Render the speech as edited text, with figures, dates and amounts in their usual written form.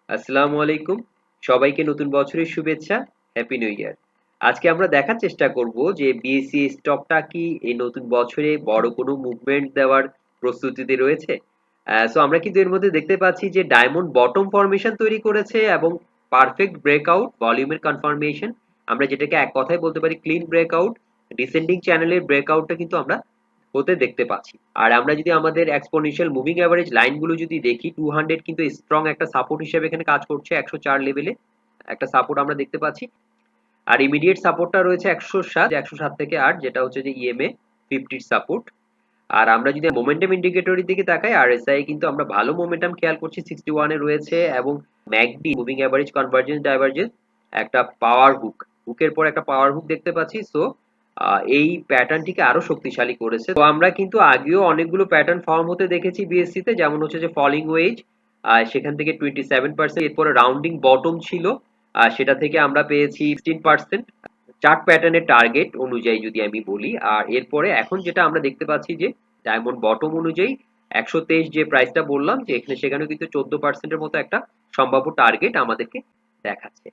আসসালামু আলাইকুম। সবাইকে নতুন বছরের শুভেচ্ছা। Happy new year. আজকে আমরা দেখার চেষ্টা করব যে বিএসসি স্টকটা কি এই নতুন বছরে বড় কোনো মুভমেন্ট দেওয়ার প্রস্তুতিতে রয়েছে। সো আমরা কিন্তু এর মধ্যে দেখতে পাচ্ছি যে ডায়মন্ড বটম ফরমেশন তৈরি করেছে এবং পারফেক্ট ব্রেকআউট ভলিউমের কনফার্মেশন, আমরা যেটাকে এক কথায় বলতে পারি ক্লিন ব্রেকআউট, ডিসেন্ডিং চ্যানেলের ব্রেকআউটটা কিন্তু আমরা হতে দেখতে পাচ্ছি। আর আমরা যদি আমাদের এক্সপোনেনশিয়াল মুভিং এভারেজ লাইনগুলো যদি দেখি, 200 কিন্তু স্ট্রং একটা সাপোর্ট হিসেবে এখানে কাজ করছে। 104 লেভেলে একটা সাপোর্ট আমরা দেখতে পাচ্ছি। আর ইমিডিয়েট সাপোর্টটা রয়েছে 107 থেকে 8, যেটা হচ্ছে যে ইএমএ 50 সাপোর্ট। আর আমরা যদি মোমেন্টাম ইন্ডিকেটরের দিকে তাকাই, আরএসআই কিন্তু আমরা ভালো মোমেন্টাম খেয়াল করছি, 61 এ রয়েছে। এবং McD moving average convergence divergence একটা পাওয়ার হুকের পর একটা পাওয়ার হুক দেখতে পাচ্ছি। সো এই প্যাটার্নটিকে আরো শক্তিশালী করেছে। তো আমরা কিন্তু আগেও অনেকগুলো প্যাটার্ন ফর্ম হতে দেখেছি বিএসসি তে, যেমন হচ্ছে যে ফলিং ওয়েজ, সেখান থেকে 27%, এরপরে রাউন্ডিং বটম ছিল, সেটা থেকে আমরা পেয়েছি 16%। চার্ট প্যাটার্নের টার্গেট অনুযায়ী যদি আমি বলি, আর এরপরে এখন যেটা আমরা দেখতে পাচ্ছি যে ডায়মন্ড বটম অনুযায়ী 123 যে প্রাইসটা বললাম, যে এখানে সেখানেও কিন্তু 14% এর মতো একটা সম্ভাব্য টার্গেট আমাদেরকে দেখাচ্ছে।